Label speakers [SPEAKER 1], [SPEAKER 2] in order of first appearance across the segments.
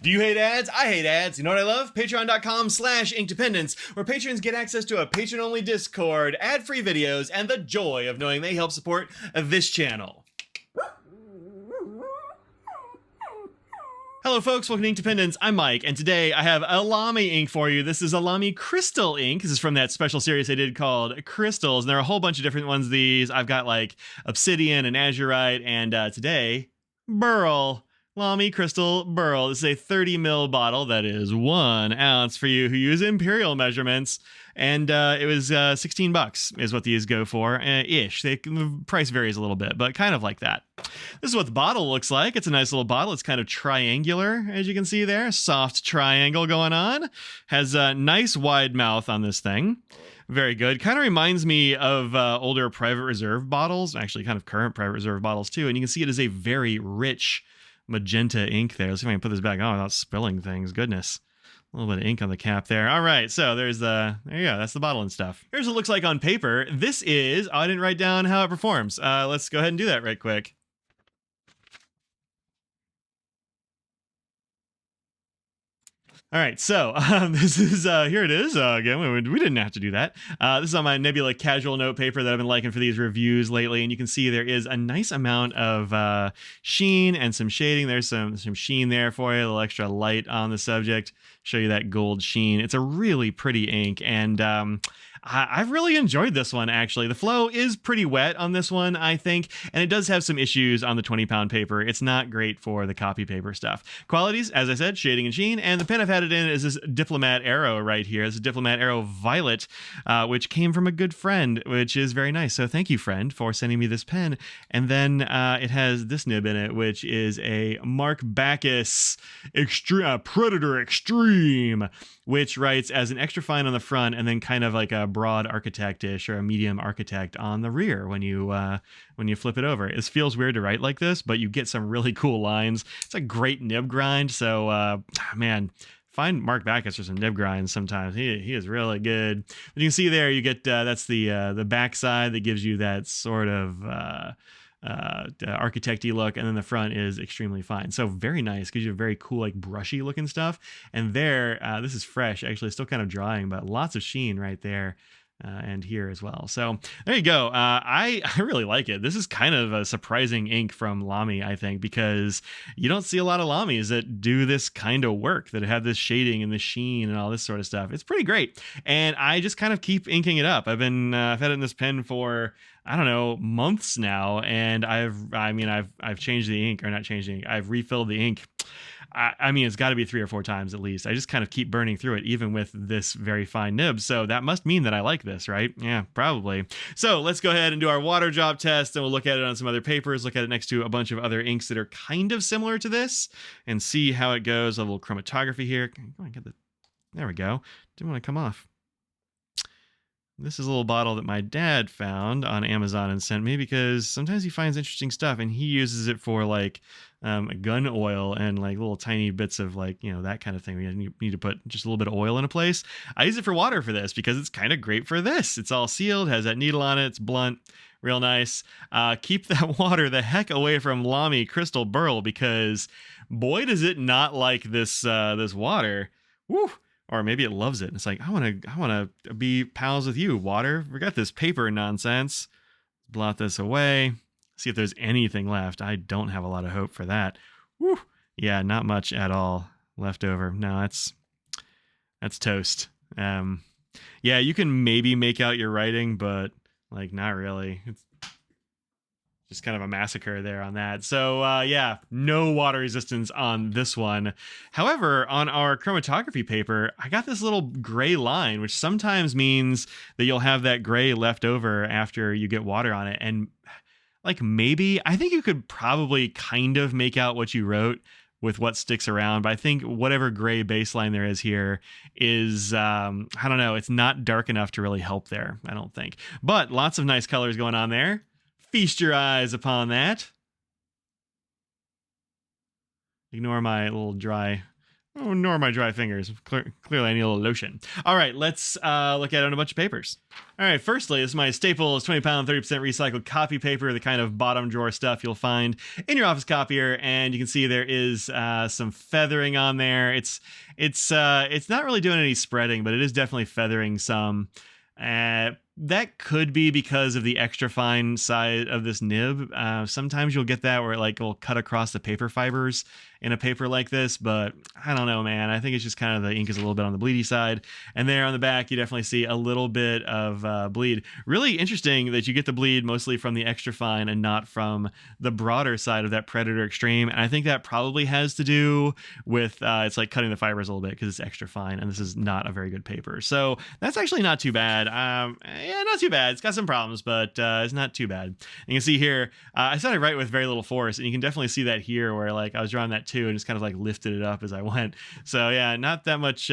[SPEAKER 1] Do you hate ads? I hate ads. You know what I love? Patreon.com/inkdependence, where patrons get access to a patron-only Discord, ad-free videos, and the joy of knowing they help support this channel. Hello folks, welcome to Inkdependence. I'm Mike, and today I have a Lamy ink for you. This is a Lamy Crystal ink. This is from that special series I did called Crystals, and there are a whole bunch of different ones of these. I've got like Obsidian and Azurite, and today, Beryl. Lamy Crystal Beryl. This is a 30 ml bottle that is 1 ounce for you who use imperial measurements, and it was 16 bucks is what these go for, ish. The price varies a little bit, but kind of like that. This is what the bottle looks like. It's a nice little bottle. It's kind of triangular, as you can see there. Soft triangle going on. Has a nice wide mouth on this thing. Very good. Kind of reminds me of older Private Reserve bottles, actually kind of current Private Reserve bottles too, and you can see it is a very rich magenta ink there. Let's see if I can put this back on without spilling things. Goodness. A little bit of ink on the cap there. All right, so there you go. That's the bottle and stuff. Here's what it looks like on paper. This is, I didn't write down how it performs. Let's go ahead and do that right quick. All right, so this is, here it is. Again, we didn't have to do that. This is on my Nebula casual note paper that I've been liking for these reviews lately, and you can see there is a nice amount of sheen and some shading. There's some sheen there for you, a little extra light on the subject. Show you that gold sheen. It's a really pretty ink, and I've really enjoyed this one, actually. The flow is pretty wet on this one, I think, and it does have some issues on the 20-pound paper. It's not great for the copy paper stuff. Qualities, as I said, shading and sheen, and the pen I've had it in is this Diplomat Arrow right here. It's a Diplomat Arrow Violet, which came from a good friend, which is very nice. So thank you, friend, for sending me this pen. And then it has this nib in it, which is a Mark Bacchus Predator Extreme, which writes as an extra fine on the front and then kind of like a broad architect-ish or a medium architect on the rear when you flip it over. It feels weird to write like this, but you get some really cool lines. It's a great nib grind, so man, find Mark Bacchus for some nib grinds sometimes. He is really good. But you can see there, you get that's the back side that gives you that sort of architect-y look, and then the front is extremely fine. So very nice, gives you a very cool, like brushy looking stuff. And there, this is fresh, actually still kind of drying, but lots of sheen right there. And here as well. So there you go. I really like it. This is kind of a surprising ink from Lamy, I think, because you don't see a lot of Lamys that do this kind of work, that have this shading and the sheen and all this sort of stuff. It's pretty great. And I just kind of keep inking it up. I've had it in this pen for, I don't know, months now, and I've changed the ink, or not changed the ink. I've refilled the ink. I mean, it's got to be 3 or 4 times at least. I just kind of keep burning through it, even with this very fine nib. So that must mean that I like this, right? Yeah, probably. So let's go ahead and do our water drop test, and we'll look at it on some other papers, look at it next to a bunch of other inks that are kind of similar to this, and see how it goes. A little chromatography here. There we go. Didn't want to come off. This is a little bottle that my dad found on Amazon and sent me, because sometimes he finds interesting stuff, and he uses it for like gun oil and like little tiny bits of like, that kind of thing. We need to put just a little bit of oil in a place. I use it for water for this because it's kind of great for this. It's all sealed, has that needle on it. It's blunt, real nice. Keep that water the heck away from Lamy Crystal Beryl, because boy, does it not like this water. Woo! Or maybe it loves it. It's like, I want to be pals with you, water. Forget this paper nonsense. Blot this away. See if there's anything left. I don't have a lot of hope for that. Woo. Yeah, not much at all left over. No, that's toast. Yeah, you can maybe make out your writing, but like not really. It's just kind of a massacre there on that. So yeah, no water resistance on this one. However, on our chromatography paper, I got this little gray line, which sometimes means that you'll have that gray left over after you get water on it. And like maybe, I think you could probably kind of make out what you wrote with what sticks around. But I think whatever gray baseline there is here is, I don't know, it's not dark enough to really help there, I don't think. But lots of nice colors going on there. Feast your eyes upon that. Ignore my little dry Oh, nor my dry fingers. Clearly, I need a little lotion. All right, let's look at it on a bunch of papers. All right, firstly, this is my Staples 20-pound, 30% recycled copy paper, the kind of bottom drawer stuff you'll find in your office copier. And you can see there is some feathering on there. It's not really doing any spreading, but it is definitely feathering some. That could be because of the extra fine side of this nib. Sometimes you'll get that where it will cut across the paper fibers in a paper like this, but I don't know, man. I think it's just kind of the ink is a little bit on the bleedy side. And there on the back, you definitely see a little bit of bleed. Really interesting that you get the bleed mostly from the extra fine and not from the broader side of that Predator Extreme. And I think that probably has to do with it's like cutting the fibers a little bit because it's extra fine, and this is not a very good paper. So that's actually not too bad. Yeah, not too bad. It's got some problems, but it's not too bad. You can see here, I started right with very little force, and you can definitely see that here where I was drawing that too and just kind of lifted it up as I went. So yeah, not that much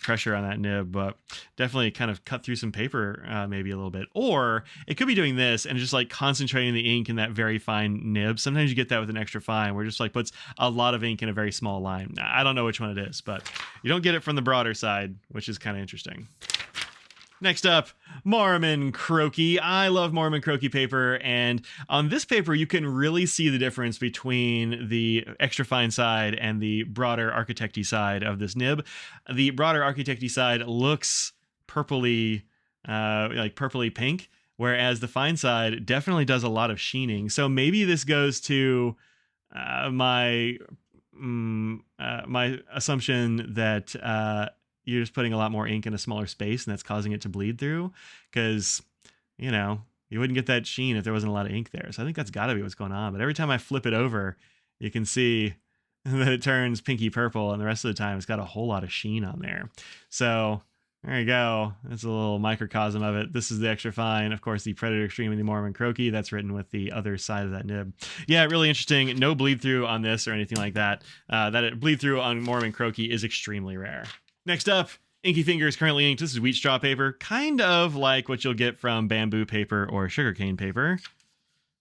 [SPEAKER 1] pressure on that nib, but definitely kind of cut through some paper maybe a little bit. Or it could be doing this and just concentrating the ink in that very fine nib. Sometimes you get that with an extra fine where it just puts a lot of ink in a very small line. I don't know which one it is, but you don't get it from the broader side, which is kind of interesting. Next up, Mormon Croaky. I love Mormon Croaky paper, and on this paper you can really see the difference between the extra fine side and the broader architecty side of this nib. The broader architecty side looks purpley, purpley pink, whereas the fine side definitely does a lot of sheening. So maybe this goes to my assumption that you're just putting a lot more ink in a smaller space, and that's causing it to bleed through, because you wouldn't get that sheen if there wasn't a lot of ink there. So I think that's got to be what's going on. But every time I flip it over, you can see that it turns pinky purple, and the rest of the time it's got a whole lot of sheen on there. So there you go. That's a little microcosm of it. This is the extra fine. Of course, the Predator Extreme and the Mormon Croaky. That's written with the other side of that nib. Yeah, really interesting. No bleed through on this or anything like that. That it bleed through on Mormon Croaky is extremely rare. Next up, Inky Fingers currently inked. This is wheat straw paper, kind of like what you'll get from bamboo paper or sugarcane paper.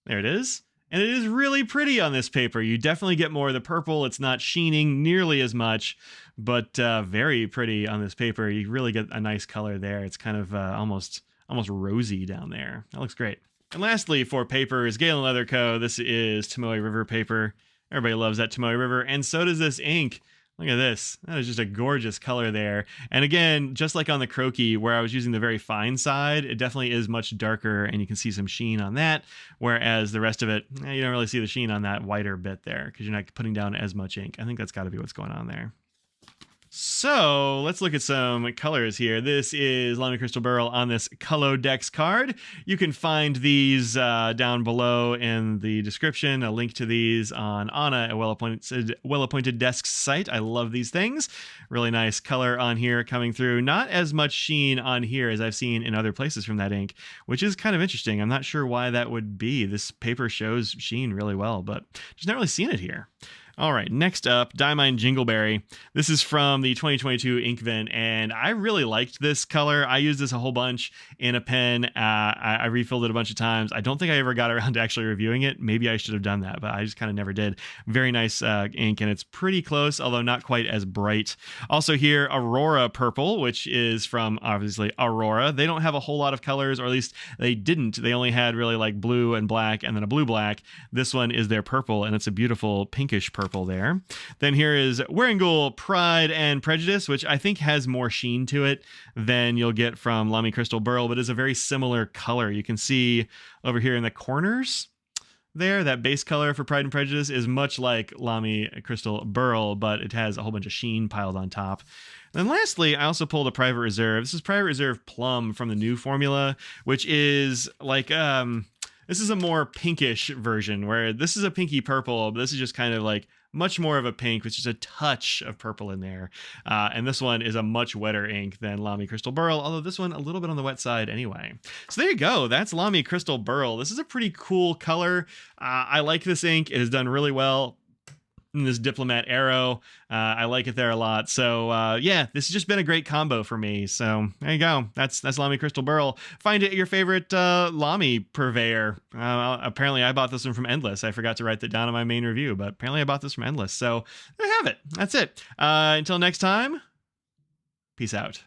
[SPEAKER 1] There it is. And it is really pretty on this paper. You definitely get more of the purple. It's not sheening nearly as much, but very pretty on this paper. You really get a nice color there. It's kind of almost rosy down there. That looks great. And lastly, for paper is Galen Leather Co. This is Tomoe River paper. Everybody loves that Tomoe River, and so does this ink. Look at this. That is just a gorgeous color there. And again, just like on the Croaky, where I was using the very fine side, it definitely is much darker, and you can see some sheen on that, whereas the rest of it, you don't really see the sheen on that whiter bit there because you're not putting down as much ink. I think that's got to be what's going on there. So let's look at some colors here. This is Lamy Crystal Beryl on this Colodex card. You can find these down below in the description. A link to these on Anna, a well-appointed Desks site. I love these things. Really nice color on here coming through. Not as much sheen on here as I've seen in other places from that ink, which is kind of interesting. I'm not sure why that would be. This paper shows sheen really well, but just not really seen it here. All right, next up, Diamine Jingleberry. This is from the 2022 Inkvent, and I really liked this color. I used this a whole bunch in a pen. I refilled it a bunch of times. I don't think I ever got around to actually reviewing it. Maybe I should have done that, but I just kind of never did. Very nice ink, and it's pretty close, although not quite as bright. Also here, Aurora Purple, which is from, obviously, Aurora. They don't have a whole lot of colors, or at least they didn't. They only had really blue and black, and then a blue-black. This one is their purple, and it's a beautiful pinkish purple there. Then here is Warringal Pride and Prejudice, which I think has more sheen to it than you'll get from Lamy Crystal Beryl, but is a very similar color. You can see over here in the corners there, that base color for Pride and Prejudice is much like Lamy Crystal Beryl, but it has a whole bunch of sheen piled on top. And then lastly, I also pulled a Private Reserve. This is Private Reserve Plum from the new formula, which is this is a more pinkish version, where this is a pinky purple, but this is just kind of much more of a pink with just a touch of purple in there. And this one is a much wetter ink than Lamy Crystal Beryl, although this one a little bit on the wet side anyway. So there you go. That's Lamy Crystal Beryl. This is a pretty cool color. I like this ink. It has done really well. And this Diplomat Arrow, I like it there a lot. So yeah, this has just been a great combo for me. So there you go. That's Lamy Crystal Beryl. Find it at your favorite Lamy purveyor. Apparently, I bought this one from Endless. I forgot to write that down in my main review, but apparently I bought this from Endless. So there you have it. That's it. Until next time, peace out.